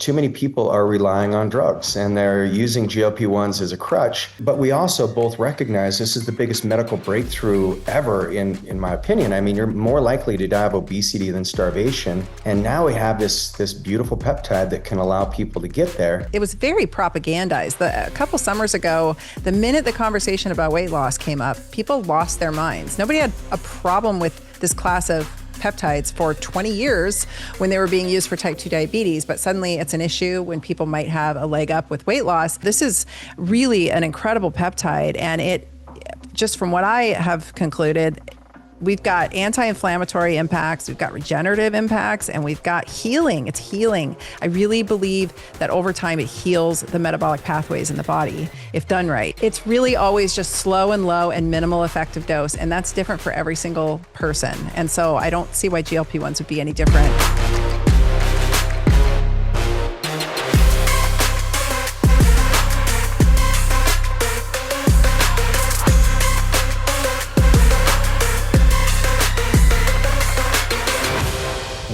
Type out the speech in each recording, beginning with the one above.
too many people are relying on drugs and they're using GLP-1s as a crutch. But we also both recognize this is the biggest medical breakthrough ever, in my opinion. I mean, you're more likely to die of obesity than starvation. And now we have this beautiful peptide that can allow people to get there. It was very propagandized. A couple summers ago, the minute the conversation about weight loss came up, people lost their minds. Nobody had a problem with this class of peptides for 20 years when they were being used for type 2 diabetes, but suddenly it's an issue when people might have a leg up with weight loss. This is really an incredible peptide, and it, just from what I have concluded, we've got anti-inflammatory impacts, we've got regenerative impacts, and we've got healing. It's healing. I really believe that over time it heals the metabolic pathways in the body if done right. It's really always just slow and low and minimal effective dose, and that's different for every single person. And so I don't see why GLP-1s would be any different.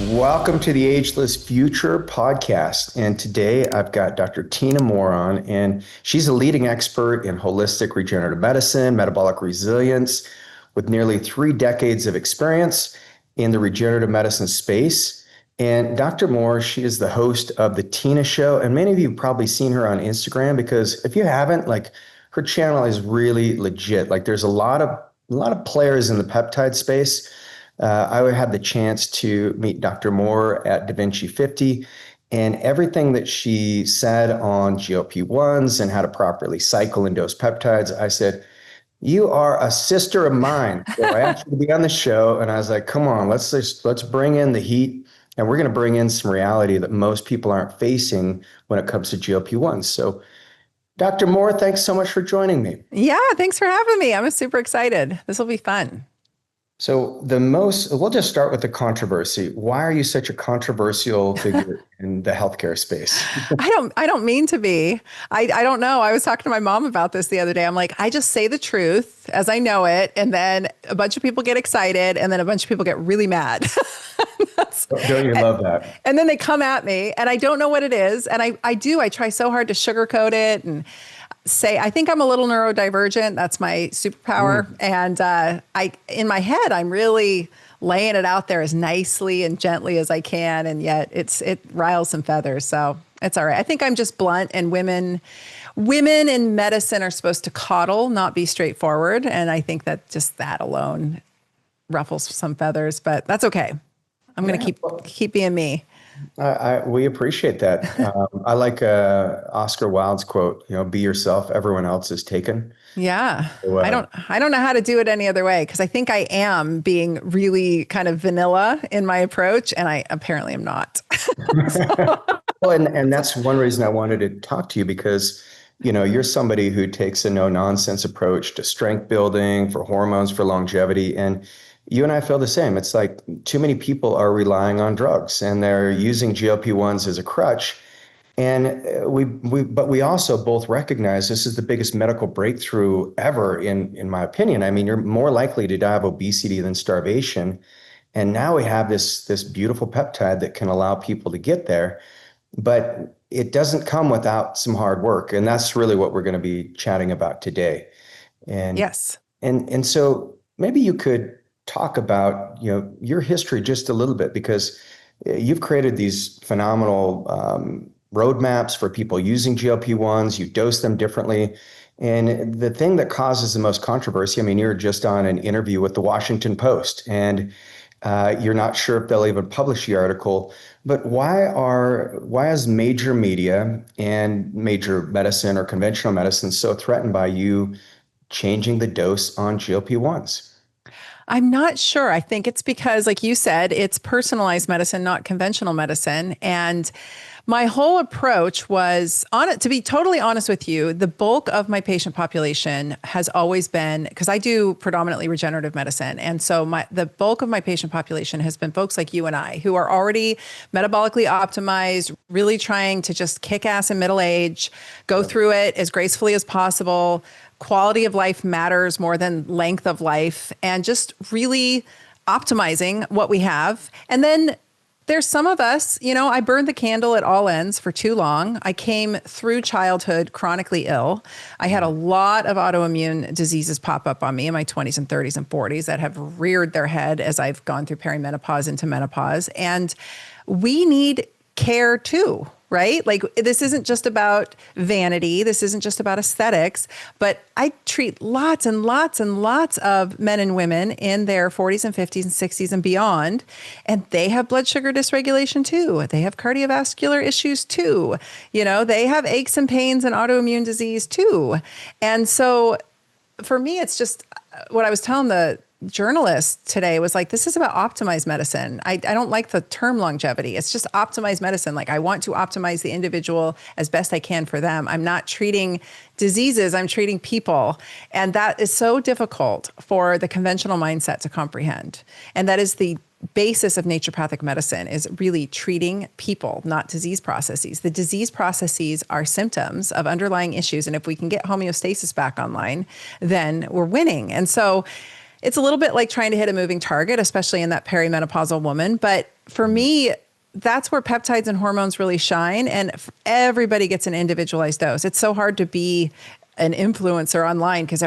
Welcome to the Ageless Future Podcast. And today I've got Dr. Tyna Moore on, and she's a leading expert in holistic regenerative medicine, metabolic resilience, with nearly 3 decades of experience in the regenerative medicine space. And Dr. Moore, she is the host of The Tyna Show. And many of you have probably seen her on Instagram, because if you haven't, like, her channel is really legit. Like, there's a lot of players in the peptide space. I would have the chance to meet Dr. Moore at Da Vinci 50, and everything that she said on GLP-1s and how to properly cycle and dose peptides, I said, you are a sister of mine. So I asked her to be on the show, and I was like, come on, let's bring in the heat, and we're going to bring in some reality that most people aren't facing when it comes to GLP-1s. So Dr. Moore, thanks so much for joining me. Yeah, thanks for having me. I'm super excited. This will be fun. So we'll just start with the controversy. Why are you such a controversial figure in the healthcare space? I don't mean to be. I don't know. I was talking to my mom about this the other day. I'm like, I just say the truth as I know it. And then a bunch of people get excited, and then a bunch of people get really mad. Don't you love that? And then they come at me, and I don't know what it is. And I try so hard to sugarcoat it and say, I think I'm a little neurodivergent. That's my superpower. And in my head, I'm really laying it out there as nicely and gently as I can. And yet it riles some feathers. So it's all right. I think I'm just blunt, and women in medicine are supposed to coddle, not be straightforward. And I think that just that alone ruffles some feathers, but that's okay. I'm going to keep being me. We appreciate that. I like Oscar Wilde's quote, be yourself, everyone else is taken. Yeah. So, I don't know how to do it any other way, because I think I am being really kind of vanilla in my approach, and I apparently am not. Well, and that's one reason I wanted to talk to you, because you're somebody who takes a no-nonsense approach to strength building, for hormones, for longevity, and you and I feel the same. It's like too many people are relying on drugs and they're using GLP-1s as a crutch. And we also both recognize this is the biggest medical breakthrough ever, in my opinion. I mean, you're more likely to die of obesity than starvation. And now we have this beautiful peptide that can allow people to get there, but it doesn't come without some hard work. And that's really what we're going to be chatting about today. And yes. And so maybe you could talk about your history just a little bit, because you've created these phenomenal roadmaps for people using GLP-1s. You dose them differently. And the thing that causes the most controversy, I mean, you're just on an interview with the Washington Post, and you're not sure if they'll even publish the article. But why is major media and major medicine or conventional medicine so threatened by you changing the dose on GLP-1s? I'm not sure. I think it's because, like you said, it's personalized medicine, not conventional medicine. And my whole approach was, to be totally honest with you, the bulk of my patient population has always been, because I do predominantly regenerative medicine. And so the bulk of my patient population has been folks like you and I, who are already metabolically optimized, really trying to just kick ass in middle age, go through it as gracefully as possible. Quality of life matters more than length of life, and just really optimizing what we have. And then There's some of us, I burned the candle at all ends for too long. I came through childhood chronically ill. I had a lot of autoimmune diseases pop up on me in my 20s and 30s and 40s that have reared their head as I've gone through perimenopause into menopause. And we need care too, right? Like, this isn't just about vanity. This isn't just about aesthetics, but I treat lots and lots and lots of men and women in their 40s and 50s and 60s and beyond. And they have blood sugar dysregulation too. They have cardiovascular issues too. They have aches and pains and autoimmune disease too. And so for me, it's just what I was telling the journalist today was like, this is about optimized medicine. I don't like the term longevity. It's just optimized medicine. Like, I want to optimize the individual as best I can for them. I'm not treating diseases, I'm treating people. And that is so difficult for the conventional mindset to comprehend. And that is the basis of naturopathic medicine, is really treating people, not disease processes. The disease processes are symptoms of underlying issues. And if we can get homeostasis back online, then we're winning. And so it's a little bit like trying to hit a moving target, especially in that perimenopausal woman. But for me, that's where peptides and hormones really shine. And everybody gets an individualized dose. It's so hard to be an influencer online because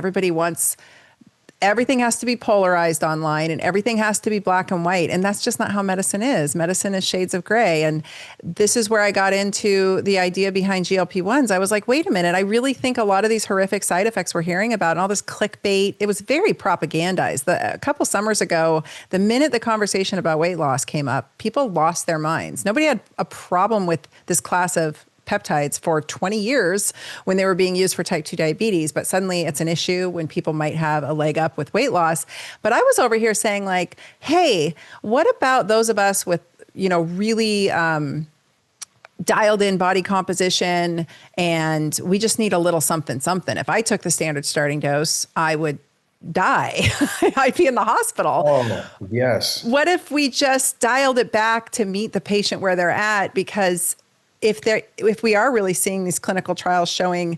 everything has to be polarized online and everything has to be black and white. And that's just not how medicine is. Medicine is shades of gray. And this is where I got into the idea behind GLP-1s. I was like, wait a minute, I really think a lot of these horrific side effects we're hearing about and all this clickbait, it was very propagandized. A couple summers ago, the minute the conversation about weight loss came up, people lost their minds. Nobody had a problem with this class of peptides for 20 years when they were being used for type 2 diabetes, but suddenly it's an issue when people might have a leg up with weight loss. But I was over here saying like, hey, what about those of us with, really dialed in body composition and we just need a little something. If I took the standard starting dose, I would die. I'd be in the hospital. Oh, yes. What if we just dialed it back to meet the patient where they're at? Because if we are really seeing these clinical trials showing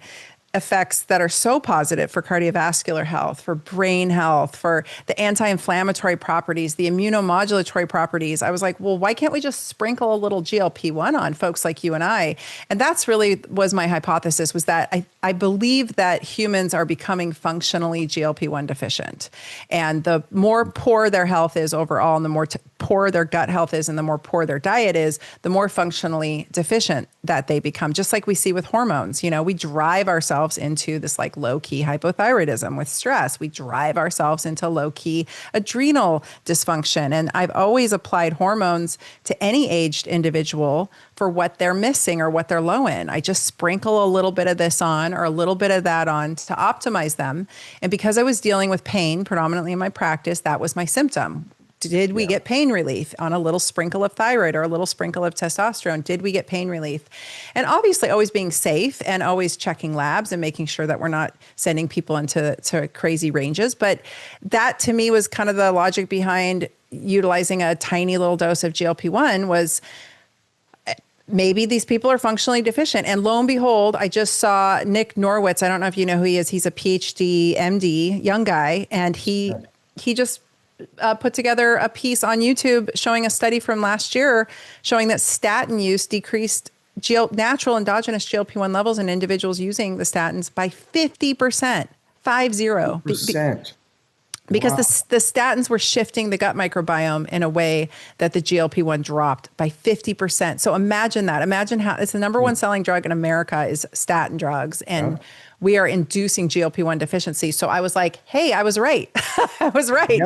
effects that are so positive for cardiovascular health, for brain health, for the anti-inflammatory properties, the immunomodulatory properties, I was like, well, why can't we just sprinkle a little GLP-1 on folks like you and I? And that's really was my hypothesis, was that I believe that humans are becoming functionally GLP-1 deficient. And the more poor their health is overall, and the more poor their gut health is, and the more poor their diet is, the more functionally deficient that they become. Just like we see with hormones, we drive ourselves into this like low-key hypothyroidism with stress. We drive ourselves into low-key adrenal dysfunction. And I've always applied hormones to any aged individual for what they're missing or what they're low in. I just sprinkle a little bit of this on or a little bit of that on to optimize them. And because I was dealing with pain predominantly in my practice, that was my symptom. Did we get pain relief on a little sprinkle of thyroid or a little sprinkle of testosterone? Did we get pain relief? And obviously always being safe and always checking labs and making sure that we're not sending people into crazy ranges. But that to me was kind of the logic behind utilizing a tiny little dose of GLP-1 was maybe these people are functionally deficient. And lo and behold, I just saw Nick Norwitz. I don't know if you know who he is. He's a PhD, MD, young guy. And he just put together a piece on YouTube showing a study from last year showing that statin use decreased natural endogenous GLP-1 levels in individuals using the statins by 50%, 50%. Because the statins were shifting the gut microbiome in a way that the GLP-1 dropped by 50%. So imagine that. Imagine how it's the number one selling drug in America is statin drugs. And we are inducing GLP-1 deficiency. So I was like, hey, I was right. I was right.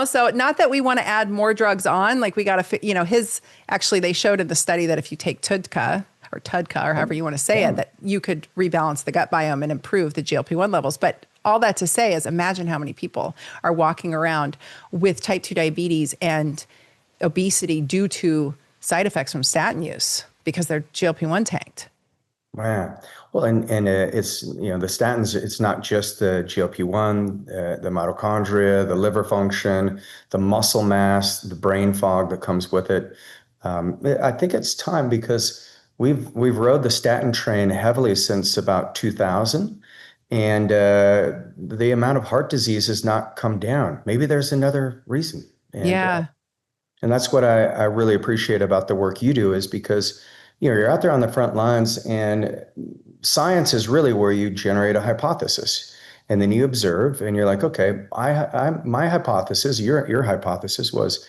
So not that we want to add more drugs on, like we got to, actually they showed in the study that if you take TUDCA or however you want to say it, that you could rebalance the gut biome and improve the GLP-1 levels. But all that to say is imagine how many people are walking around with type 2 diabetes and obesity due to side effects from statin use because their GLP-1 tanked. Wow. Well, and it's, the statins, it's not just the GLP-1, the mitochondria, the liver function, the muscle mass, the brain fog that comes with it. I think it's time because we've rode the statin train heavily since about 2000, and the amount of heart disease has not come down. Maybe there's another reason. And, And that's what I really appreciate about the work you do is because, you're out there on the front lines and science is really where you generate a hypothesis. And then you observe and you're like, okay, my hypothesis, your hypothesis was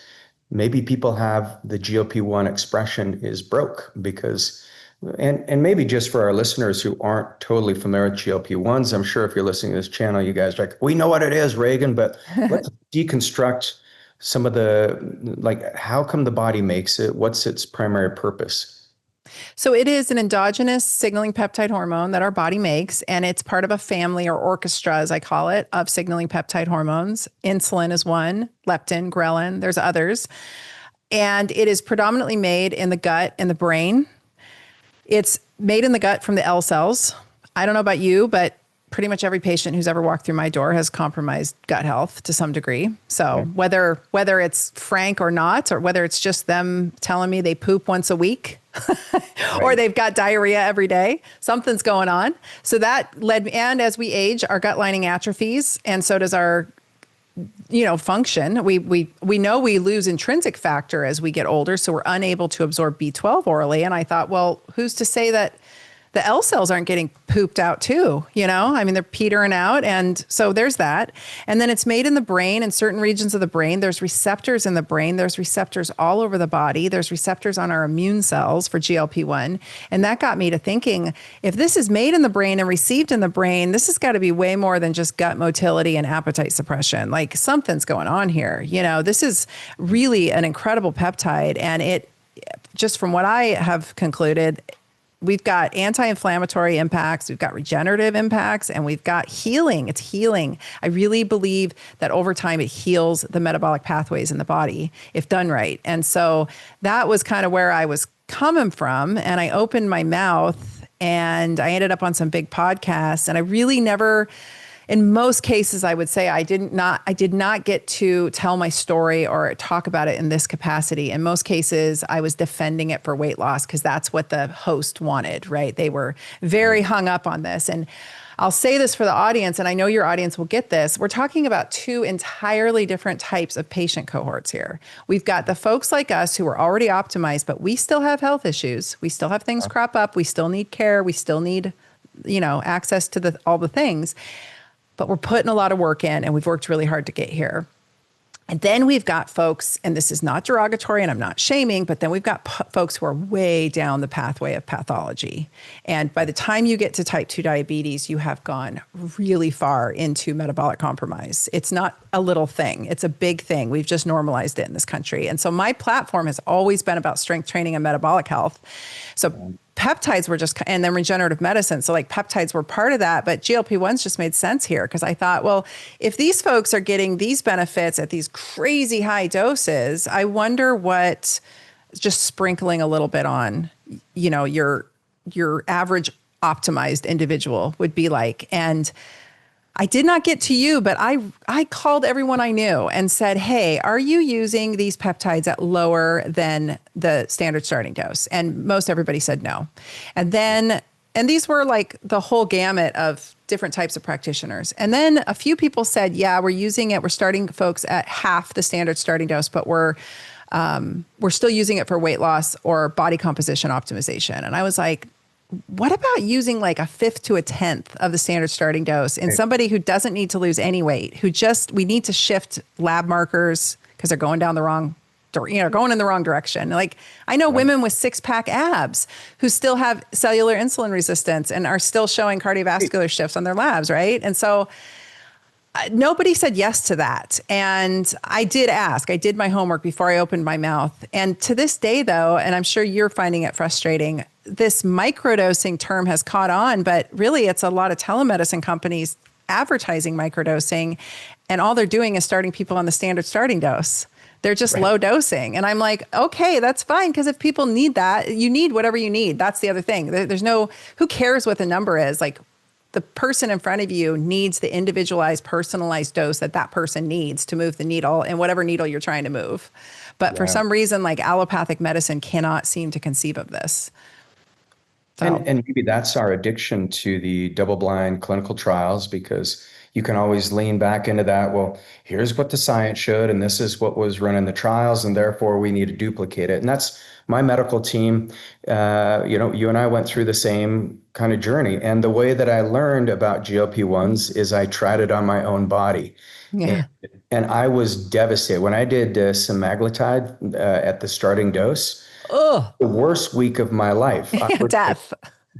maybe people have the GLP-1 expression is broke because, and maybe just for our listeners who aren't totally familiar with GLP-1s, I'm sure if you're listening to this channel, you guys are like, we know what it is, Regan, but let's deconstruct some of like, how come the body makes it? What's its primary purpose? So it is an endogenous signaling peptide hormone that our body makes, and it's part of a family or orchestra, as I call it, of signaling peptide hormones. Insulin is one, leptin, ghrelin, there's others. And it is predominantly made in the gut and the brain. It's made in the gut from the L cells. I don't know about you, but pretty much every patient who's ever walked through my door has compromised gut health to some degree. So whether it's frank or not, or whether it's just them telling me they poop once a week or they've got diarrhea every day, something's going on. So that led me, and as we age, our gut lining atrophies, and so does our function. We know we lose intrinsic factor as we get older, so we're unable to absorb B12 orally. And I thought, well, who's to say that the L cells aren't getting pooped out too, I mean, they're petering out. And so there's that. And then it's made in the brain, in certain regions of the brain. There's receptors in the brain. There's receptors all over the body. There's receptors on our immune cells for GLP-1. And that got me to thinking, if this is made in the brain and received in the brain, this has got to be way more than just gut motility and appetite suppression. Like something's going on here. This is really an incredible peptide. And it, just from what I have concluded, we've got anti-inflammatory impacts, we've got regenerative impacts, and we've got healing. It's healing. I really believe that over time it heals the metabolic pathways in the body if done right. And so that was kind of where I was coming from. And I opened my mouth and I ended up on some big podcasts, and I really never, in most cases, I would say I did not get to tell my story or talk about it in this capacity. In most cases, I was defending it for weight loss because that's what the host wanted, right? They were very hung up on this. And I'll say this for the audience, and I know your audience will get this. We're talking about two entirely different types of patient cohorts here. We've got the folks like us who are already optimized, but we still have health issues. We still have things crop up. We still need care. We still need, access to all the things. But we're putting a lot of work in, and we've worked really hard to get here. And then we've got folks, and this is not derogatory and I'm not shaming, but then we've got folks who are way down the pathway of pathology. And by the time you get to type 2 diabetes, you have gone really far into metabolic compromise. It's not a little thing. It's a big thing. We've just normalized it in this country. And so my platform has always been about strength training and metabolic health. So peptides were just, and then regenerative medicine. So like peptides were part of that, but GLP-1s just made sense here because I thought, well, if these folks are getting these benefits at these crazy high doses, I wonder what just sprinkling a little bit on, your average optimized individual would be like. And I did not get to you, but I called everyone I knew and said, hey, are you using these peptides at lower than the standard starting dose? And most everybody said no. And these were like the whole gamut of different types of practitioners. And then a few people said, yeah, we're using it. We're starting folks at half the standard starting dose, but we're still using it for weight loss or body composition optimization. And I was like, what about using like a fifth to a tenth of the standard starting dose in somebody who doesn't need to lose any weight, we need to shift lab markers because they're going down the wrong, going in the wrong direction. Like I know women with 6-pack abs who still have cellular insulin resistance and are still showing cardiovascular shifts on their labs, right? And so nobody said yes to that. And I did ask, I did my homework before I opened my mouth. And to this day though, and I'm sure you're finding it frustrating, this microdosing term has caught on, but really it's a lot of telemedicine companies advertising microdosing, and all they're doing is starting people on the standard starting dose. They're just low dosing. And I'm like, okay, that's fine. Because if people need that, you need whatever you need. That's the other thing. There's no, who cares what the number is? Like the person in front of you needs the individualized, personalized dose that person needs to move the needle and whatever needle you're trying to move. But for some reason, like allopathic medicine cannot seem to conceive of this. So And maybe that's our addiction to the double-blind clinical trials, because you can always lean back into that. Well, here's what the science showed, and this is what was run in the trials, and therefore we need to duplicate it. And that's my medical team. You and I went through the same kind of journey. And the way that I learned about GLP-1s is I tried it on my own body. And, yeah. and I was devastated. When I did semaglutide at the starting dose, Oh, the worst week of my life. I would death.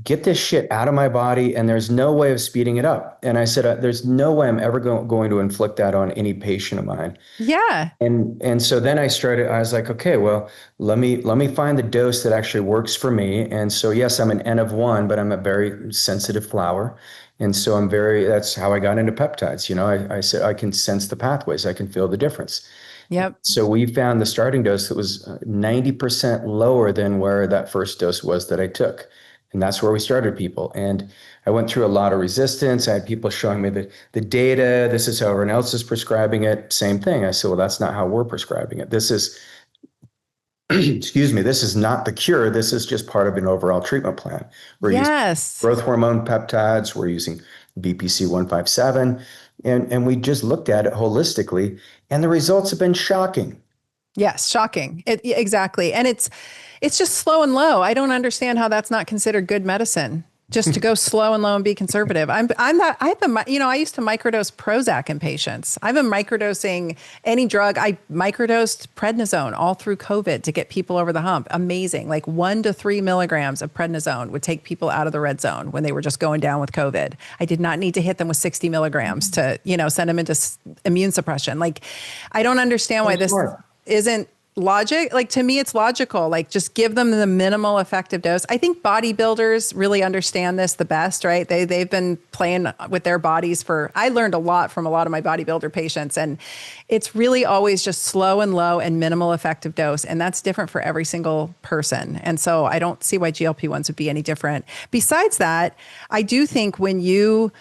get this shit out of my body, and there's no way of speeding it up. And I said, there's no way I'm ever going to inflict that on any patient of mine. Yeah. And so then I was like, okay, well, let me find the dose that actually works for me. And so yes, I'm an N of 1, but I'm a very sensitive flower. And so that's how I got into peptides. I said, I can sense the pathways. I can feel the difference. Yep. So we found the starting dose that was 90% lower than where that first dose was that I took. And that's where we started people. And I went through a lot of resistance. I had people showing me the data. This is how everyone else is prescribing it. Same thing. I said, well, that's not how we're prescribing it. This is, excuse me, this is not the cure. This is just part of an overall treatment plan. We're using growth hormone peptides. We're using BPC 157. And we just looked at it holistically, and the results have been shocking. Yes, shocking. Exactly. And it's just slow and low. I don't understand how that's not considered good medicine. Just to go slow and low and be conservative. I used to microdose Prozac in patients. I've been microdosing any drug. I microdosed prednisone all through COVID to get people over the hump. Amazing. Like 1 to 3 milligrams of prednisone would take people out of the red zone when they were just going down with COVID. I did not need to hit them with 60 milligrams to, send them into immune suppression. Like, I don't understand why this isn't logic. Like, to me, it's logical. Like, just give them the minimal effective dose. I think bodybuilders really understand this the best, right? They've been playing with their bodies I learned a lot from a lot of my bodybuilder patients, and it's really always just slow and low and minimal effective dose. And that's different for every single person. And so I don't see why GLP-1s would be any different. Besides that, I do think when you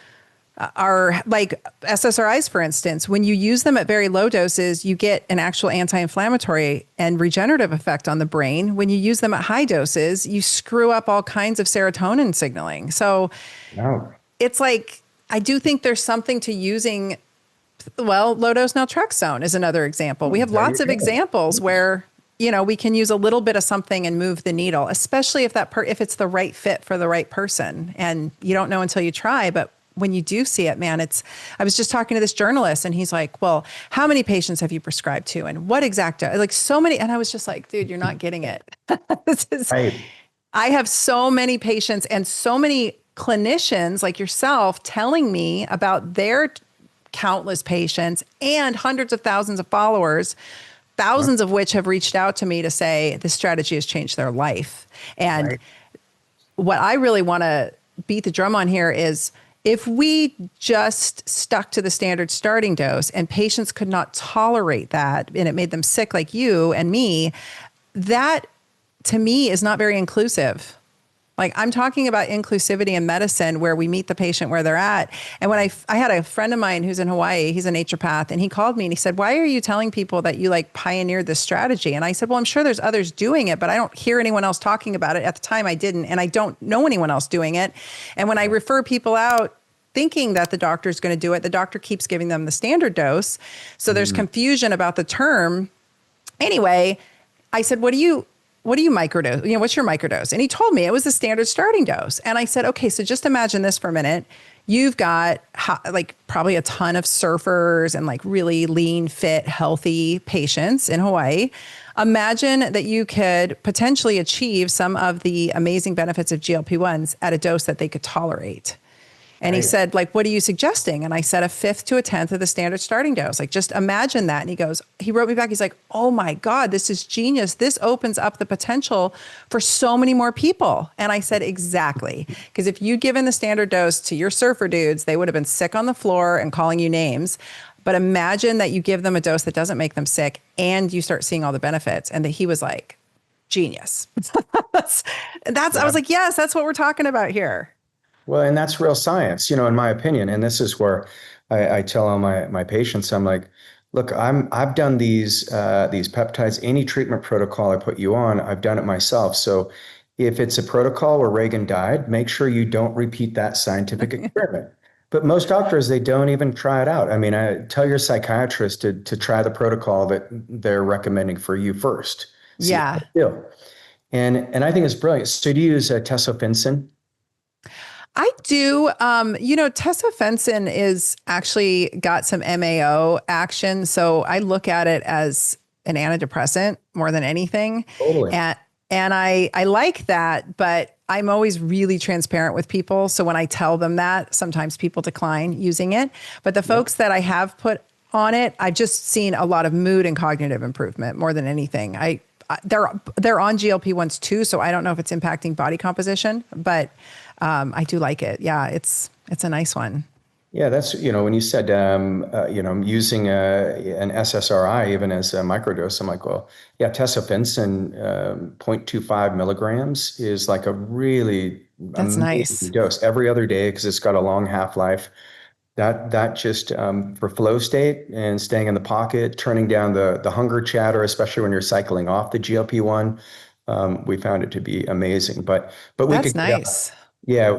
are like SSRIs, for instance, when you use them at very low doses, you get an actual anti-inflammatory and regenerative effect on the brain. When you use them at high doses, you screw up all kinds of serotonin signaling. So It's like, I do think there's something to using, low dose naltrexone is another example. We have lots of examples where, we can use a little bit of something and move the needle, especially if if it's the right fit for the right person. And you don't know until you try, but when you do see it, man, I was just talking to this journalist, and he's like, well, how many patients have you prescribed to? And what like so many. And I was just like, dude, you're not getting it. Right. I have so many patients and so many clinicians like yourself telling me about their countless patients and hundreds of thousands of followers, thousands of which have reached out to me to say this strategy has changed their life. And what I really want to beat the drum on here is, if we just stuck to the standard starting dose and patients could not tolerate that and it made them sick like you and me, that to me is not very inclusive. Like, I'm talking about inclusivity in medicine where we meet the patient where they're at. And when I had a friend of mine who's in Hawaii, he's a naturopath, and he called me and he said, why are you telling people that you pioneered this strategy? And I said, well, I'm sure there's others doing it, but I don't hear anyone else talking about it. At the time I didn't, and I don't know anyone else doing it. And when I refer people out thinking that the doctor's going to do it, the doctor keeps giving them the standard dose. So there's confusion about the term. Anyway, I said, what do you microdose? What's your microdose? And he told me it was the standard starting dose. And I said, okay, so just imagine this for a minute. You've got probably a ton of surfers and really lean, fit, healthy patients in Hawaii. Imagine that you could potentially achieve some of the amazing benefits of GLP-1s at a dose that they could tolerate. And he said, what are you suggesting? And I said 1/5 to 1/10 of the standard starting dose. Just imagine that. And he wrote me back. He's like, oh my God, this is genius. This opens up the potential for so many more people. And I said, exactly. Because if you'd given the standard dose to your surfer dudes, they would have been sick on the floor and calling you names. But imagine that you give them a dose that doesn't make them sick and you start seeing all the benefits. And that he was like, genius. I was like, yes, that's what we're talking about here. Well, and that's real science, in my opinion. And this is where I tell all my patients, I'm like, look, I've done these peptides, any treatment protocol I put you on, I've done it myself. So if it's a protocol where Reagan died, make sure you don't repeat that scientific experiment. But most doctors, they don't even try it out. I mean, I tell your psychiatrist to try the protocol that they're recommending for you first. See how Yeah. you feel. And I think it's brilliant. So do you use tesofensin? I do. Tesofensin is actually got some MAO action. So I look at it as an antidepressant more than anything. Totally. And I like that, but I'm always really transparent with people. So when I tell them that, sometimes people decline using it. But the folks that I have put on it, I've just seen a lot of mood and cognitive improvement more than anything. They're on GLP-1s too, so I don't know if it's impacting body composition, but I do like it. Yeah, it's a nice one. Yeah, that's, when you said, I'm using an SSRI even as a microdose, I'm like, well, yeah, tesofensin, 0.25 milligrams is like a really That's nice. amazing dose every other day because it's got a long half-life. That just for flow state and staying in the pocket, turning down the hunger chatter, especially when you're cycling off the GLP-1, we found it to be amazing. But we That's could, nice. yeah,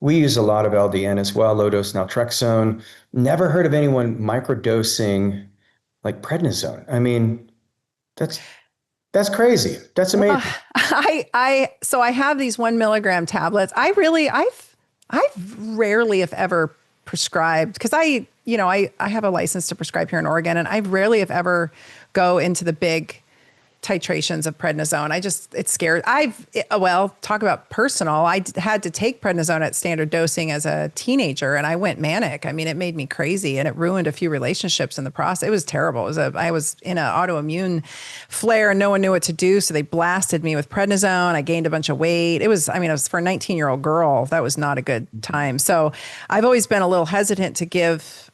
we use a lot of LDN as well, low dose naltrexone. Never heard of anyone microdosing like prednisone. I mean, that's that's crazy. That's amazing. So I have these 1 milligram tablets. I've rarely, if ever, prescribed because I have a license to prescribe here in Oregon, and I rarely, if ever, go into the big titrations of prednisone. It's scared. Talk about personal. I had to take prednisone at standard dosing as a teenager, and I went manic. I mean, it made me crazy, and it ruined a few relationships in the process. It was terrible. I was in an autoimmune flare, and no one knew what to do, so they blasted me with prednisone. I gained a bunch of weight. It was for a 19-year-old girl, that was not a good time. So I've always been a little hesitant to give,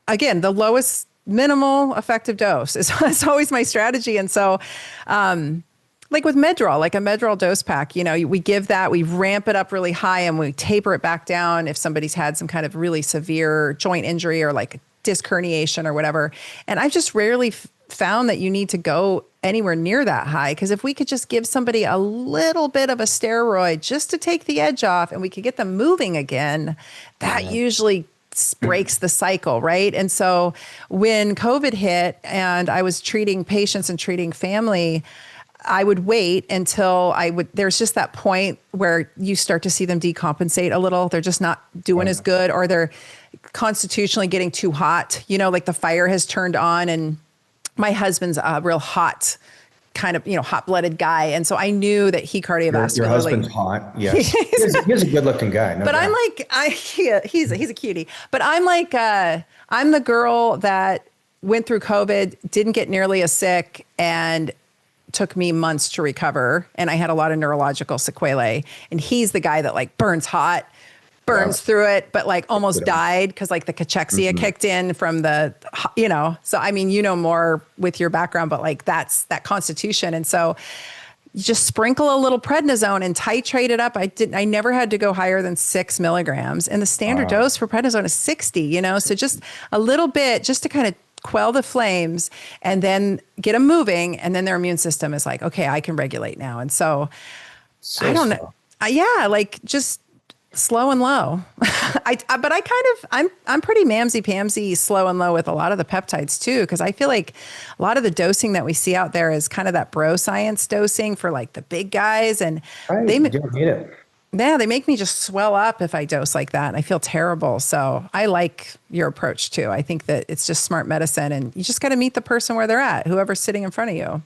again, the lowest minimal effective dose is always my strategy. And so, like with Medrol, like a Medrol dose pack, we give that, we ramp it up really high and we taper it back down if somebody's had some kind of really severe joint injury or like disc herniation or whatever. And I've just rarely found that you need to go anywhere near that high. Because if we could just give somebody a little bit of a steroid just to take the edge off and we could get them moving again, that usually breaks the cycle, right? And so when COVID hit and I was treating patients and treating family, I would wait until there's just that point where you start to see them decompensate a little. They're just not doing as good, or they're constitutionally getting too hot, like the fire has turned on. And my husband's a real hot kind of, hot-blooded guy. And so I knew that he cardiovascularly. Your husband's hot. Yes. He's a good-looking guy. No but doubt. I'm like, he's a cutie. But I'm like, I'm the girl that went through COVID, didn't get nearly as sick, and took me months to recover. And I had a lot of neurological sequelae. And he's the guy that like burns through it, but like almost died because like the cachexia kicked in from the, so I mean, more with your background, but like that's that constitution. And so you just sprinkle a little prednisone and titrate it up. I never had to go higher than 6 milligrams, and the standard dose for prednisone is 60, so just a little bit just to kind of quell the flames and then get them moving. And then their immune system is like, okay, I can regulate now. And so I don't know. Like just slow and low. I'm pretty mamsy-pamsy slow and low with a lot of the peptides too, because I feel like a lot of the dosing that we see out there is kind of that bro science dosing for like the big guys, and you don't need it. Yeah, they make me just swell up if I dose like that, and I feel terrible. So I like your approach too. I think that it's just smart medicine, and you just got to meet the person where they're at, whoever's sitting in front of you.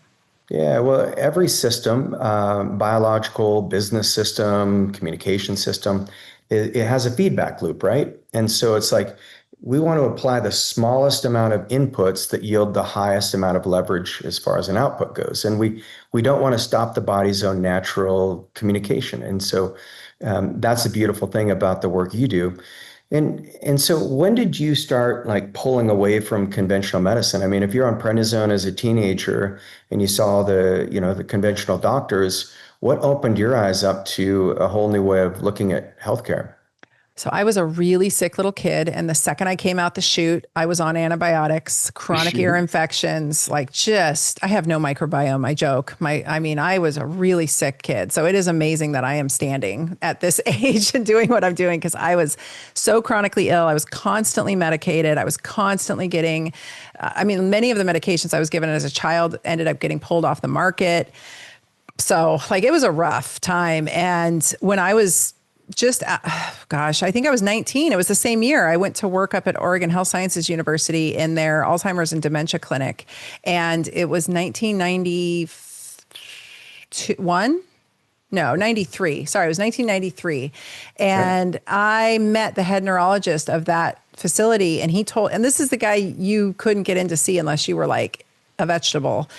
Yeah, well, every system, biological, business system, communication system, it has a feedback loop, right? And so it's like we want to apply the smallest amount of inputs that yield the highest amount of leverage as far as an output goes. And we don't want to stop the body's own natural communication. And so that's the beautiful thing about the work you do. And so when did you start like pulling away from conventional medicine? I mean, if you're on prednisone as a teenager and you saw the conventional doctors, what opened your eyes up to a whole new way of looking at healthcare? So I was a really sick little kid. And the second I came out the chute, I was on antibiotics, chronic ear infections, I have no microbiome. I joke. I was a really sick kid. So it is amazing that I am standing at this age and doing what I'm doing, because I was so chronically ill. I was constantly medicated. I was constantly getting, many of the medications I was given as a child ended up getting pulled off the market. So it was a rough time. And when I was I think I was 19. It was the same year I went to work up at Oregon Health Sciences University in their Alzheimer's and dementia clinic. And it was 1991. No, 93. Sorry, it was 1993. And I met the head neurologist of that facility. And and this is the guy you couldn't get in to see unless you were like a vegetable.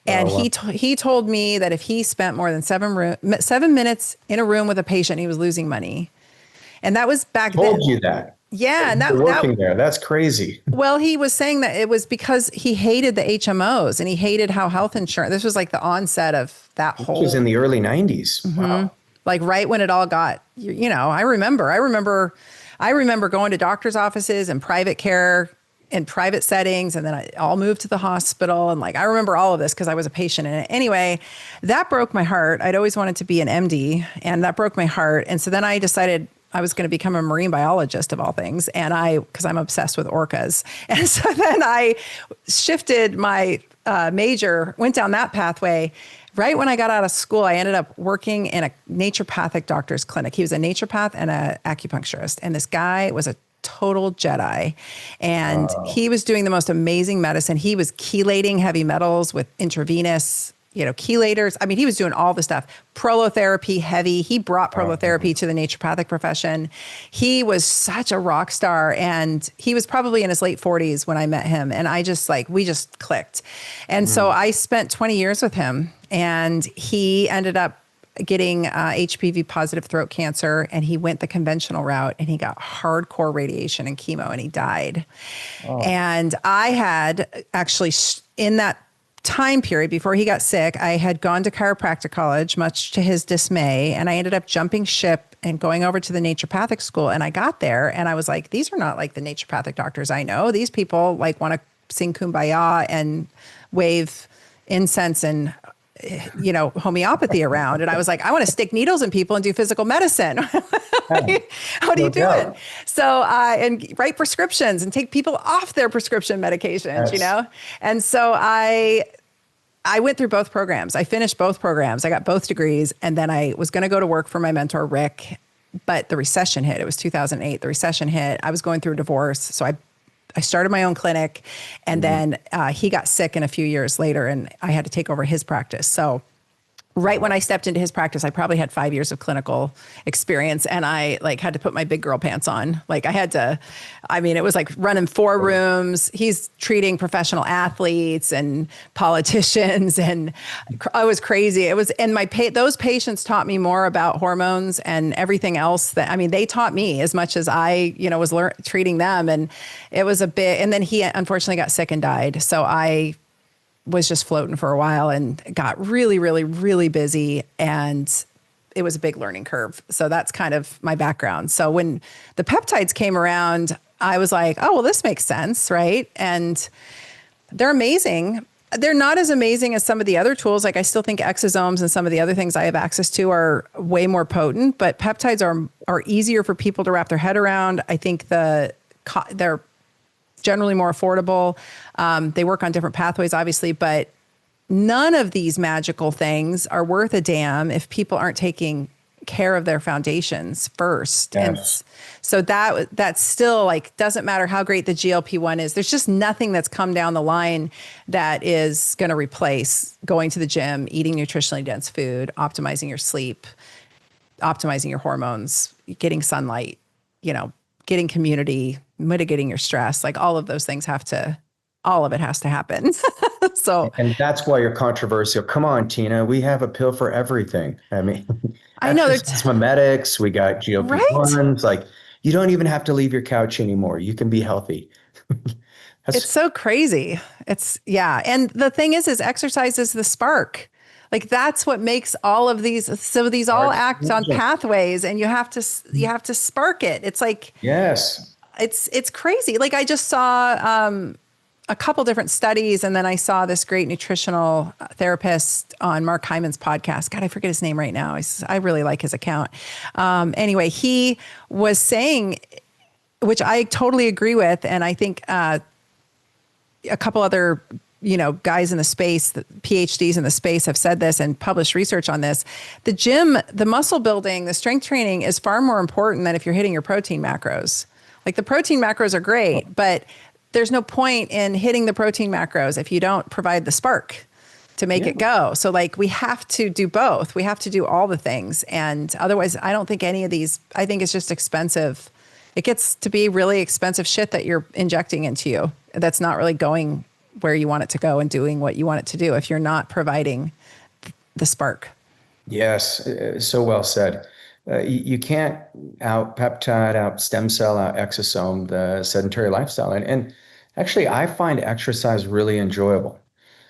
And he told me that if he spent more than 7 minutes in a room with a patient, he was losing money. And that was back then. Told you that. Yeah. And working there. That's crazy. Well, he was saying that it was because he hated the HMOs and he hated how health insurance, this was like the onset of that whole. It was in the early 90s. Mm-hmm. Wow. Like right when it all got, I remember going to doctor's offices and private care in private settings. And then I all moved to the hospital. And I remember all of this because I was a patient in it. Anyway, that broke my heart. I'd always wanted to be an MD, and that broke my heart. And so then I decided I was going to become a marine biologist of all things. And because I'm obsessed with orcas. And so then I shifted my major, went down that pathway. Right when I got out of school, I ended up working in a naturopathic doctor's clinic. He was a naturopath and an acupuncturist. And this guy was a total Jedi. And he was doing the most amazing medicine. He was chelating heavy metals with intravenous, chelators. He was doing all the stuff. Prolotherapy, heavy. He brought prolotherapy to the naturopathic profession. He was such a rock star. And he was probably in his late 40s when I met him. And I just we just clicked. And so I spent 20 years with him, and he ended up getting HPV positive throat cancer, and he went the conventional route, and he got hardcore radiation and chemo, and he died. And I had actually in that time period before he got sick, I had gone to chiropractic college, much to his dismay. And I ended up jumping ship and going over to the naturopathic school. And I got there and I was like, these are not like the naturopathic doctors I know. These people want to sing Kumbaya and wave incense and homeopathy around. And I was like, I want to stick needles in people and do physical medicine. How do you do it? So, and write prescriptions and take people off their prescription medications, And so I went through both programs. I finished both programs. I got both degrees. And then I was going to go to work for my mentor, Rick, but the recession hit. It was 2008. The recession hit. I was going through a divorce. So I started my own clinic, and then he got sick, and a few years later, and I had to take over his practice. So right when I stepped into his practice, I probably had 5 years of clinical experience, and I had to put my big girl pants on. It was like running 4 rooms. He's treating professional athletes and politicians, and I was crazy. It was, and those patients taught me more about hormones and everything else they taught me as much as I, was treating them. And it was and then he unfortunately got sick and died. So I was just floating for a while and got really, really, really busy. And it was a big learning curve. So that's kind of my background. So when the peptides came around, I was like, oh, well, this makes sense, right? And they're amazing. They're not as amazing as some of the other tools. I still think exosomes and some of the other things I have access to are way more potent, but peptides are easier for people to wrap their head around. I think they're generally more affordable. They work on different pathways, obviously, but none of these magical things are worth a damn if people aren't taking care of their foundations first. Yes. And so that's still doesn't matter how great the GLP-1 is. There's just nothing that's come down the line that is going to replace going to the gym, eating nutritionally dense food, optimizing your sleep, optimizing your hormones, getting sunlight, getting community, mitigating your stress. All of those things all of it has to happen. And that's why you're controversial. Come on, Tina, we have a pill for everything. I know there's mimetics, we got GLP-1s, right? You don't even have to leave your couch anymore. You can be healthy. It's so crazy. And the thing is exercise is the spark. Like that's what makes all of these. So these all act on pathways, and you have to spark it. It's like Yes. it's crazy. Like I just saw a couple different studies, and then I saw this great nutritional therapist on Mark Hyman's podcast. God, I forget his name right now. I really like his account. Anyway, he was saying, which I totally agree with, and I think a couple other guys in the space, PhDs in the space have said this and published research on this. The gym, the muscle building, the strength training is far more important than if you're hitting your protein macros. Like the protein macros are great, but there's no point in hitting the protein macros if you don't provide the spark to make it go. So like we have to do both. We have to do all the things. And otherwise, I don't think any of these, I think it's just expensive. It gets to be really expensive shit that you're injecting into you. That's not really going where you want it to go and doing what you want it to do if you're not providing the spark. Yes, so well said. You can't out peptide, out stem cell, out exosome the sedentary lifestyle. And actually, I find exercise really enjoyable.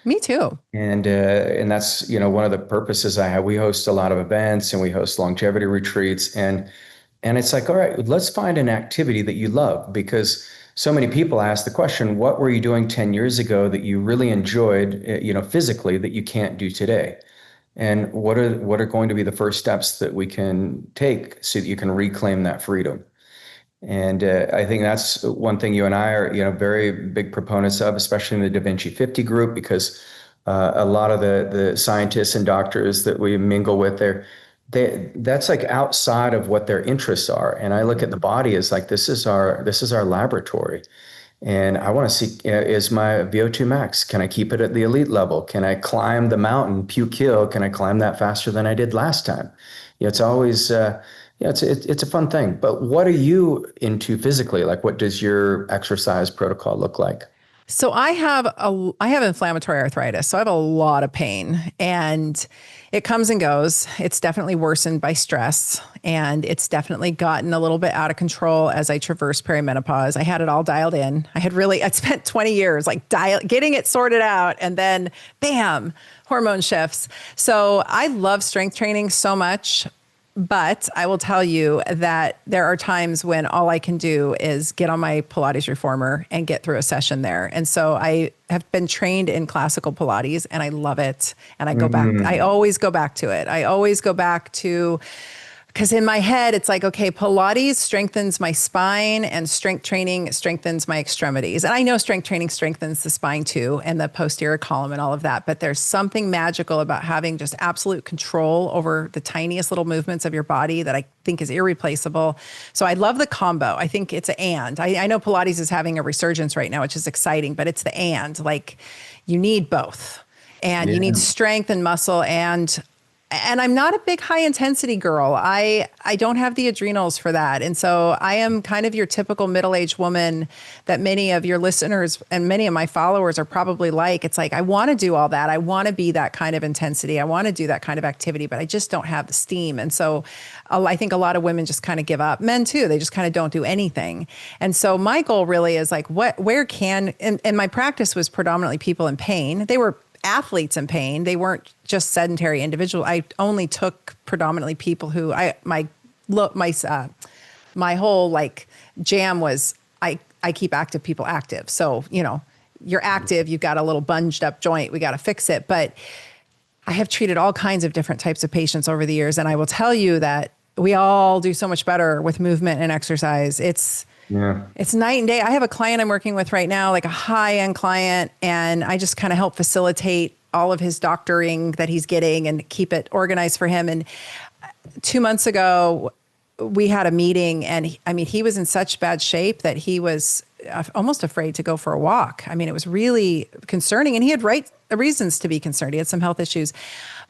Me too. And that's, one of the purposes I have. We host a lot of events and we host longevity retreats. And it's like, all right, let's find an activity that you love, because so many people ask the question, what were you doing 10 years ago that you really enjoyed, physically, that you can't do today? And what are going to be the first steps that we can take so that you can reclaim that freedom? And I think that's one thing you and I are, very big proponents of, especially in the Da Vinci 50 group, because a lot of the scientists and doctors that we mingle with that's like outside of what their interests are. And I look at the body as like, this is our laboratory. And I want to see, is my VO2 max? Can I keep it at the elite level? Can I climb the mountain, puke hill? Can I climb that faster than I did last time? It's always, it's a fun thing. But what are you into physically? Like, what does your exercise protocol look like? So I have inflammatory arthritis. So I have a lot of pain, and it comes and goes. It's definitely worsened by stress, and it's definitely gotten a little bit out of control as I traverse perimenopause. I had it all dialed in. I'd spent 20 years like getting it sorted out, and then bam, hormone shifts. So I love strength training so much. But I will tell you that there are times when all I can do is get on my Pilates reformer and get through a session there. And so I have been trained in classical Pilates, and I love it. And I go back, I always go back to it. I always go back to, because in my head, it's like, okay, Pilates strengthens my spine and strength training strengthens my extremities. And I know strength training strengthens the spine too, and the posterior column and all of that. But there's something magical about having just absolute control over the tiniest little movements of your body that I think is irreplaceable. So I love the combo. I think it's an and. I know Pilates is having a resurgence right now, which is exciting, but it's the and. Like you need both. And you need strength and muscle, and I'm not a big high intensity girl. I don't have the adrenals for that. And so I am kind of your typical middle-aged woman that many of your listeners and many of my followers are probably like. It's like, I want to do all that. I want to be that kind of intensity. I want to do that kind of activity, but I just don't have the steam. And so I think a lot of women just kind of give up. Men too, they just kind of don't do anything. And so my goal really is like, and my practice was predominantly people in pain. They were athletes in pain. They weren't just sedentary individuals. I only took predominantly people who my whole like jam was I keep active people active. So, you're active, you've got a little bunged up joint, we got to fix it. But I have treated all kinds of different types of patients over the years. And I will tell you that we all do so much better with movement and exercise. It's night and day. I have a client I'm working with right now, like a high-end client, and I just kind of help facilitate all of his doctoring that he's getting and keep it organized for him. And 2 months ago, we had a meeting, and he was in such bad shape that he was almost afraid to go for a walk. I mean, it was really concerning, and he had right reasons to be concerned. He had some health issues,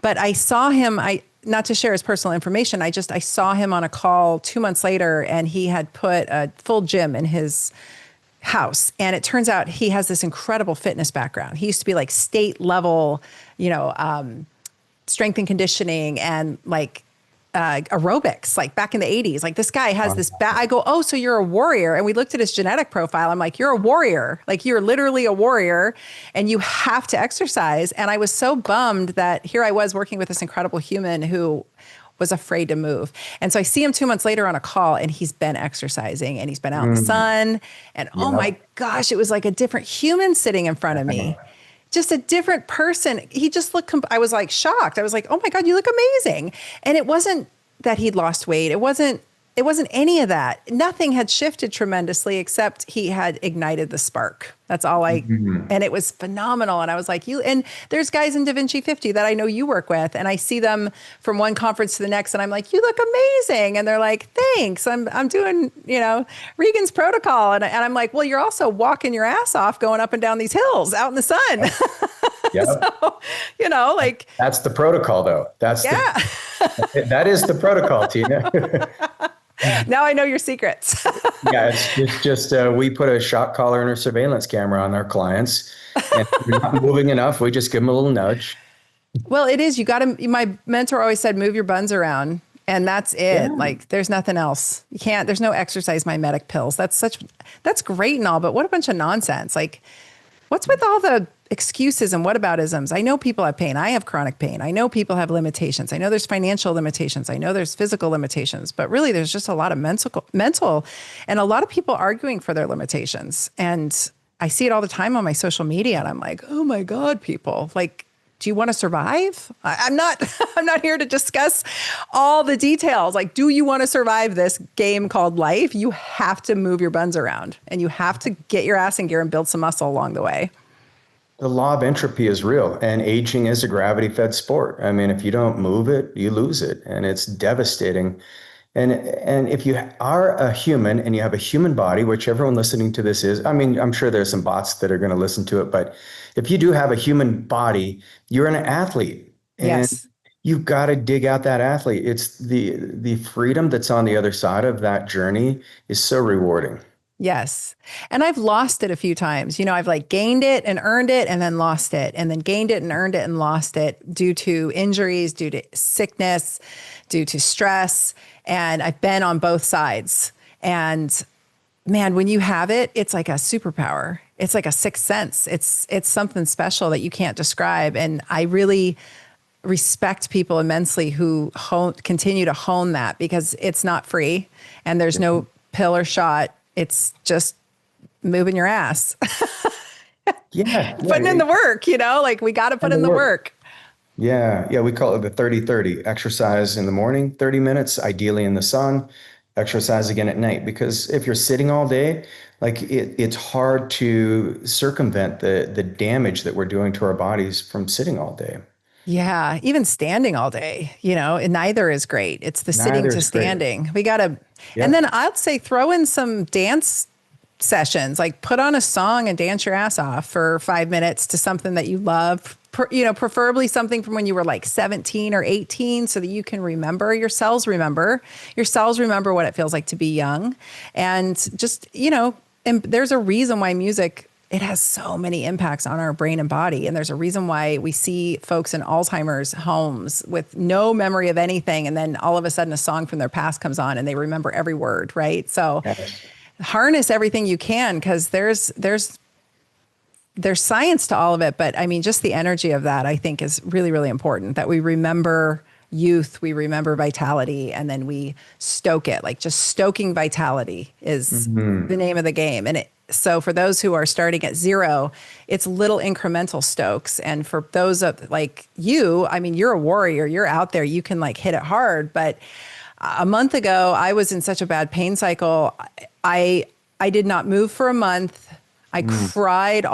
but I saw him, not to share his personal information, I saw him on a call 2 months later, and he had put a full gym in his house. And it turns out he has this incredible fitness background. He used to be like state level, strength and conditioning, and like aerobics, like back in the 80s. Like this guy has this I go, oh, so you're a warrior. And we looked at his genetic profile. I'm like, you're a warrior. Like you're literally a warrior and you have to exercise. And I was so bummed that here I was working with this incredible human who was afraid to move. And so I see him 2 months later on a call and he's been exercising and he's been out in the sun. And oh my gosh, it was like a different human sitting in front of me. Just a different person. He just looked, I was like shocked. I was like, oh my God, you look amazing. And it wasn't that he'd lost weight. It wasn't any of that. Nothing had shifted tremendously except he had ignited the spark. That's all and it was phenomenal. And I was like, and there's guys in Da Vinci 50 that I know you work with, and I see them from one conference to the next, and I'm like, you look amazing. And they're like, thanks. I'm doing, Regan's protocol. And I'm like, well, you're also walking your ass off going up and down these hills out in the sun. Yep. So, like. That's the protocol though. That is the protocol, Tina. Now I know your secrets. Yeah, it's just we put a shock collar and a surveillance camera on our clients, and if they're not moving enough, we just give them a little nudge. Well, it is. You got to. My mentor always said, "Move your buns around," and that's it. Yeah. Like, there's nothing else. You can't. There's no exercise mimetic pills. That's great and all, but what a bunch of nonsense. Like, what's with all the excuses and whataboutisms? I know people have pain. I have chronic pain. I know people have limitations. I know there's financial limitations. I know there's physical limitations, but really there's just a lot of mental and a lot of people arguing for their limitations. And I see it all the time on my social media and I'm like, oh my God, people, like, do you want to survive? I'm not here to discuss all the details. Like, do you want to survive this game called life? You have to move your buns around and you have to get your ass in gear and build some muscle along the way. The law of entropy is real, and aging is a gravity-fed sport. I mean, if you don't move it, you lose it, and it's devastating. And if you are a human and you have a human body, which everyone listening to this is, I mean, I'm sure there's some bots that are going to listen to it, but if you do have a human body, you're an athlete. And yes. You've got to dig out that athlete. It's the freedom that's on the other side of that journey is so rewarding. Yes. And I've lost it a few times. I've like gained it and earned it and then lost it and then gained it and earned it and lost it due to injuries, due to sickness, due to stress. And I've been on both sides. And man, when you have it, it's like a superpower. It's like a sixth sense. It's something special that you can't describe. And I really respect people immensely who continue to hone that because it's not free and there's no pill or shot. It's just moving your ass. Putting in the work, like we got to put in the work. Yeah. We call it the 30-30. Exercise in the morning, 30 minutes, ideally in the sun, exercise again at night. Because if you're sitting all day, like it's hard to circumvent the damage that we're doing to our bodies from sitting all day. Yeah. Even standing all day, and neither is great. It's the sitting to standing. We got to, and then I'd say throw in some dance sessions, like put on a song and dance your ass off for 5 minutes to something that you love, preferably something from when you were like 17 or 18 so that you can remember, your cells remember what it feels like to be young. And just, and there's a reason why music, it has so many impacts on our brain and body. And there's a reason why we see folks in Alzheimer's homes with no memory of anything. And then all of a sudden a song from their past comes on and they remember every word, right? So harness everything you can because there's science to all of it. But I mean, just the energy of that, I think is really, really important that we remember youth, we remember vitality, and then we stoke it. Like just stoking vitality is the name of the game. And so for those who are starting at zero, it's little incremental stokes. And for those of like you, I mean, you're a warrior, you're out there, you can like hit it hard. But a month ago, I was in such a bad pain cycle. I did not move for a month. I cried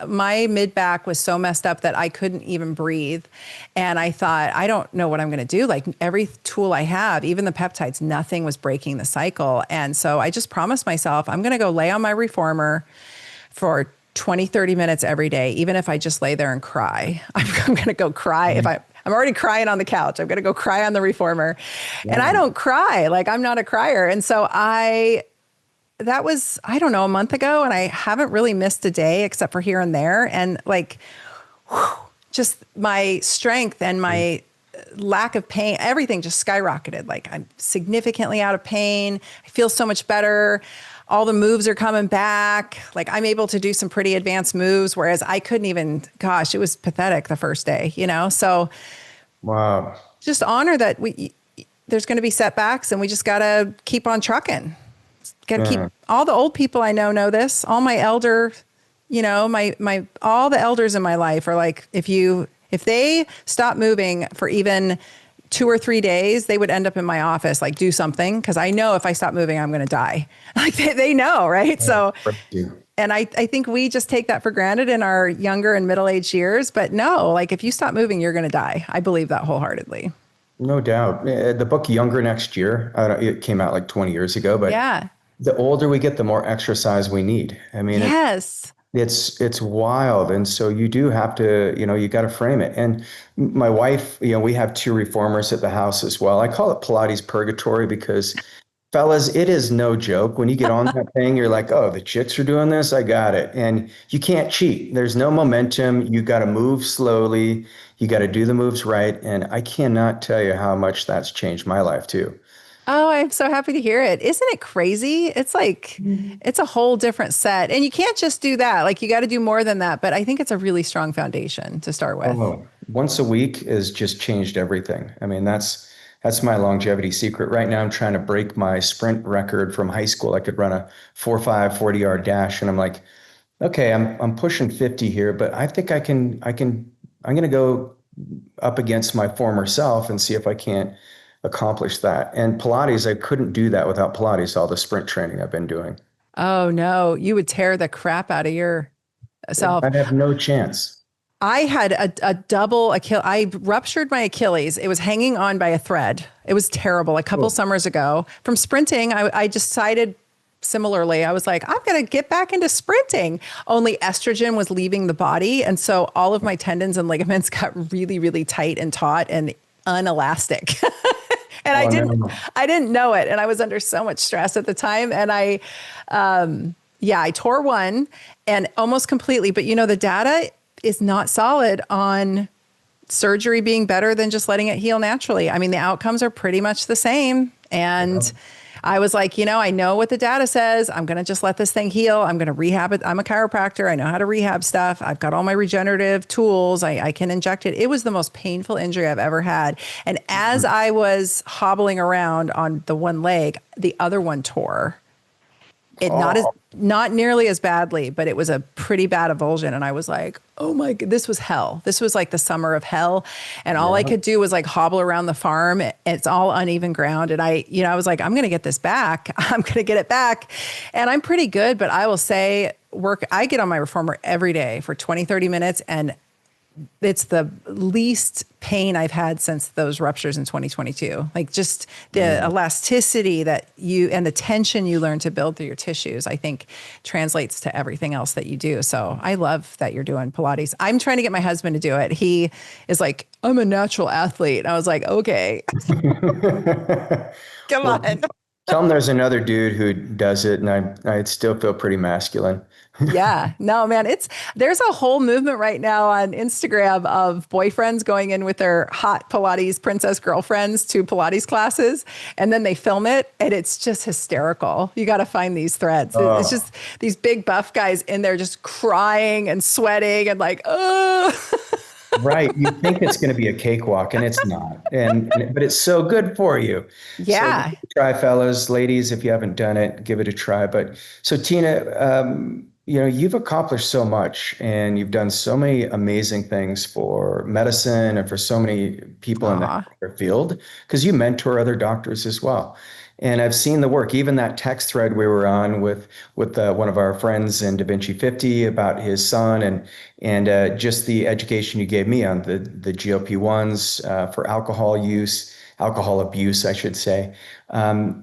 my mid back was so messed up that I couldn't even breathe. And I thought, I don't know what I'm going to do. Like every tool I have, even the peptides, nothing was breaking the cycle. And so I just promised myself, I'm going to go lay on my reformer for 20, 30 minutes every day, even if I just lay there and cry. I'm going to go cry. I'm already crying on the couch. I'm going to go cry on the reformer. Yeah. And I don't cry. Like I'm not a crier. And so that was, I don't know, a month ago. And I haven't really missed a day except for here and there. And like, just my strength and my lack of pain, everything just skyrocketed. Like I'm significantly out of pain. I feel so much better. All the moves are coming back. Like I'm able to do some pretty advanced moves, whereas I couldn't even, gosh, it was pathetic the first day, So Wow. just honor that there's going to be setbacks and we just got to keep on trucking. Got to keep, all the old people I know this, all my elder, all the elders in my life are like, if they stop moving for even 2 or 3 days, they would end up in my office, like do something. Cause I know if I stop moving, I'm going to die. Like they know. Right. So, and I think we just take that for granted in our younger and middle-aged years, but no, like if you stop moving, you're going to die. I believe that wholeheartedly. No doubt. The book Younger Next Year, it came out like 20 years ago, but yeah, the older we get, the more exercise we need. I mean, yes. It's wild. And so you do have to, you got to frame it. And my wife, we have 2 reformers at the house as well. I call it Pilates purgatory because fellas, it is no joke. When you get on that thing, you're like, oh, the chicks are doing this. I got it. And you can't cheat. There's no momentum. You got to move slowly. You got to do the moves right. And I cannot tell you how much that's changed my life too. Oh, I'm so happy to hear it. Isn't it crazy? It's like, it's a whole different set. And you can't just do that. Like you got to do more than that. But I think it's a really strong foundation to start with. Oh, once a week has just changed everything. I mean, that's my longevity secret. Right now, I'm trying to break my sprint record from high school. I could run a 4.5 40-yard dash. And I'm like, okay, I'm pushing 50 here, but I think I'm going to go up against my former self and see if I can't accomplish that. And Pilates, I couldn't do that without Pilates, all the sprint training I've been doing. Oh no, you would tear the crap out of yourself. I'd have no chance. I had a double Achilles. I ruptured my Achilles. It was hanging on by a thread. It was terrible. A couple summers ago from sprinting, I decided similarly, I was like, I'm going to get back into sprinting. Only estrogen was leaving the body. And so all of my tendons and ligaments got really, really tight and taut and unelastic. And I didn't know it. And I was under so much stress at the time. And I tore one and almost completely, but the data is not solid on surgery being better than just letting it heal naturally. I mean, the outcomes are pretty much the same. And I was like, I know what the data says. I'm going to just let this thing heal. I'm going to rehab it. I'm a chiropractor. I know how to rehab stuff. I've got all my regenerative tools. I can inject it. It was the most painful injury I've ever had. And as I was hobbling around on the one leg, the other one tore. It not nearly as badly, but it was a pretty bad avulsion. And I was like, oh my God, this was hell. This was like the summer of hell. And all I could do was like hobble around the farm. It's all uneven ground. And I was like, I'm going to get this back. I'm going to get it back. And I'm pretty good, but I will say I get on my reformer every day for 20, 30 minutes. And it's the least pain I've had since those ruptures in 2022. Like just the elasticity and the tension you learn to build through your tissues, I think translates to everything else that you do. So I love that you're doing Pilates. I'm trying to get my husband to do it. He is like, I'm a natural athlete. I was like, okay, come on. Tell him there's another dude who does it, and I still feel pretty masculine. Yeah, no, man, there's a whole movement right now on Instagram of boyfriends going in with their hot Pilates princess girlfriends to Pilates classes, and then they film it, and it's just hysterical. You got to find these threads. It's just these big buff guys in there just crying and sweating and like, oh. Right. You think it's going to be a cakewalk, and it's not. But it's so good for you. Yeah. So try, fellas, ladies, if you haven't done it, give it a try. But so Tyna, you've accomplished so much, and you've done so many amazing things for medicine and for so many people in that field, because you mentor other doctors as well. And I've seen the work, even that text thread we were on with one of our friends in Da Vinci 50 about his son, and just the education you gave me on the GLP-1s for alcohol abuse, I should say.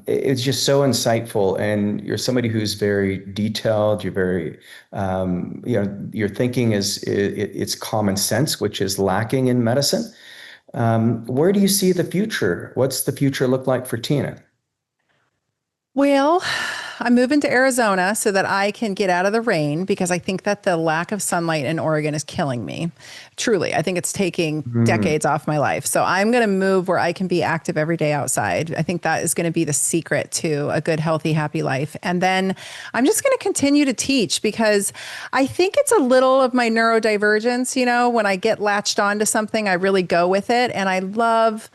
It's just so insightful, and you're somebody who's very detailed. You're very, your thinking it's common sense, which is lacking in medicine. Where do you see the future? What's the future look like for Tyna? Well, I'm moving to Arizona so that I can get out of the rain because I think that the lack of sunlight in Oregon is killing me. Truly, I think it's taking decades off my life. So I'm going to move where I can be active every day outside. I think that is going to be the secret to a good, healthy, happy life. And then I'm just going to continue to teach because I think it's a little of my neurodivergence. You know, when I get latched onto something, I really go with it. And I love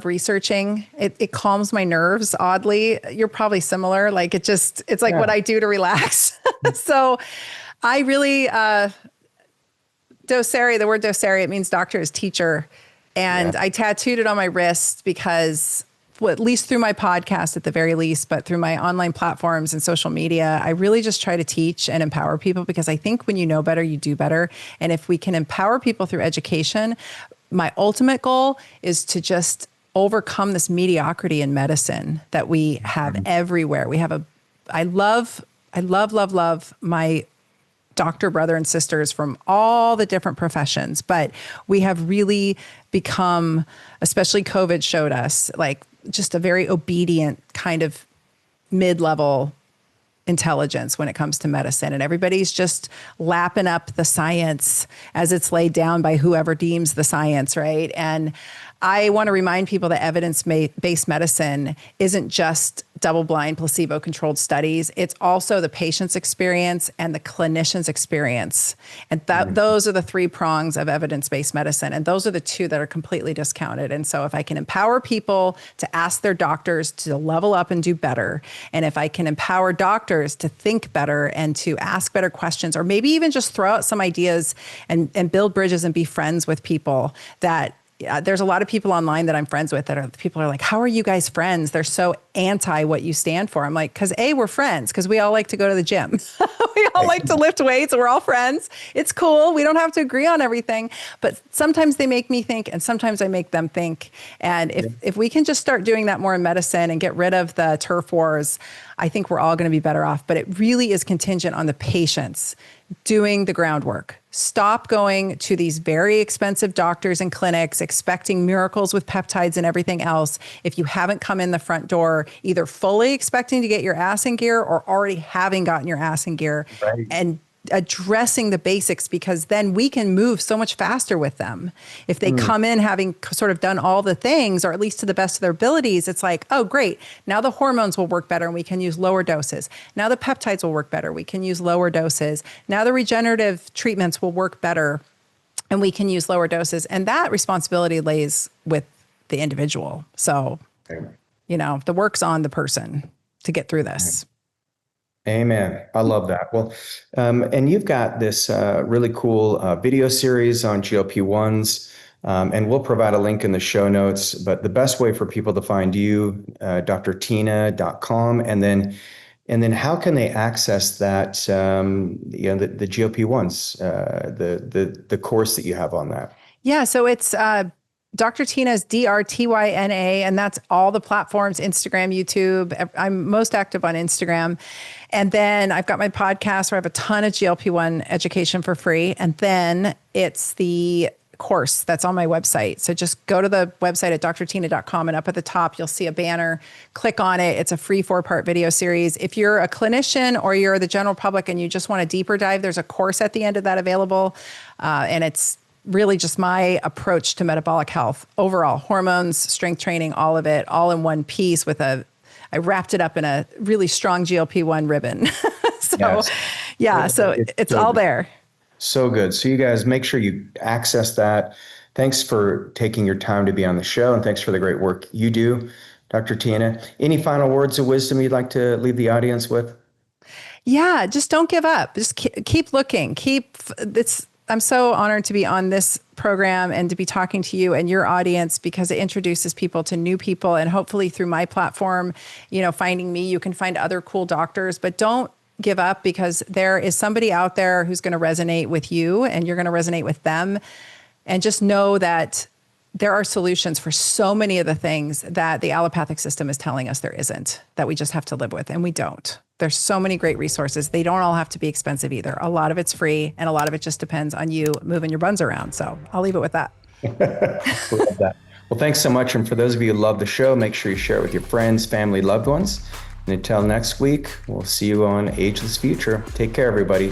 researching. It calms my nerves. Oddly, you're probably similar. Like it's like what I do to relax. So I really, docere, the word docere, it means doctor is teacher. And I tattooed it on my wrist because, well, at least through my podcast at the very least, but through my online platforms and social media, I really just try to teach and empower people because I think when you know better, you do better. And if we can empower people through education, my ultimate goal is to just overcome this mediocrity in medicine that we have everywhere. I love my doctor brother and sisters from all the different professions, but we have really become, especially COVID showed us, like just a very obedient kind of mid-level intelligence when it comes to medicine. And everybody's just lapping up the science as it's laid down by whoever deems the science, right? And I want to remind people that evidence-based medicine isn't just double-blind, placebo-controlled studies. It's also the patient's experience and the clinician's experience. And those are the three prongs of evidence-based medicine. And those are the two that are completely discounted. And so if I can empower people to ask their doctors to level up and do better, and if I can empower doctors to think better and to ask better questions, or maybe even just throw out some ideas and build bridges and be friends with people that there's a lot of people online that I'm friends with people are like, how are you guys friends? They're so anti what you stand for. I'm like, because we're friends, because we all like to go to the gym. We all like to lift weights. We're all friends. It's cool. We don't have to agree on everything, but sometimes they make me think and sometimes I make them think. And if we can just start doing that more in medicine and get rid of the turf wars, I think we're all going to be better off. But it really is contingent on the patients doing the groundwork. Stop going to these very expensive doctors and clinics expecting miracles with peptides and everything else if you haven't come in the front door either fully expecting to get your ass in gear or already having gotten your ass in gear, and addressing the basics, because then we can move so much faster with them. If they come in having sort of done all the things, or at least to the best of their abilities, it's like, oh, great. Now the hormones will work better and we can use lower doses. Now the peptides will work better. We can use lower doses. Now the regenerative treatments will work better and we can use lower doses. And that responsibility lays with the individual. So, the work's on the person to get through this. Amen. I love that. Well, and you've got this really cool video series on GLP-1s, and we'll provide a link in the show notes. But the best way for people to find you, drtyna.com, and then how can they access that? The GLP-1s, the course that you have on that. Yeah. So it's Dr. Tyna's DRTYNA, and that's all the platforms, Instagram, YouTube. I'm most active on Instagram. And then I've got my podcast where I have a ton of GLP-1 education for free. And then it's the course that's on my website. So just go to the website at drtyna.com, and up at the top, you'll see a banner. Click on it. It's a free 4-part video series. If you're a clinician or you're the general public and you just want a deeper dive, there's a course at the end of that available. And it's really just my approach to metabolic health overall, hormones, strength training, all of it, all in one piece I wrapped it up in a really strong GLP-1 ribbon. So it's all there. So good. So you guys make sure you access that. Thanks for taking your time to be on the show, and thanks for the great work you do, Dr. Tyna. Any final words of wisdom you'd like to leave the audience with? Yeah, just don't give up. Just keep looking. I'm so honored to be on this program and to be talking to you and your audience, because it introduces people to new people. And hopefully through my platform, finding me, you can find other cool doctors, but don't give up, because there is somebody out there who's going to resonate with you and you're going to resonate with them. And just know that there are solutions for so many of the things that the allopathic system is telling us there isn't, that we just have to live with, and we don't. There's so many great resources. They don't all have to be expensive either. A lot of it's free, and a lot of it just depends on you moving your buns around. So I'll leave it with that. Love that. Well, thanks so much. And for those of you who love the show, make sure you share it with your friends, family, loved ones. And until next week, we'll see you on Ageless Future. Take care, everybody.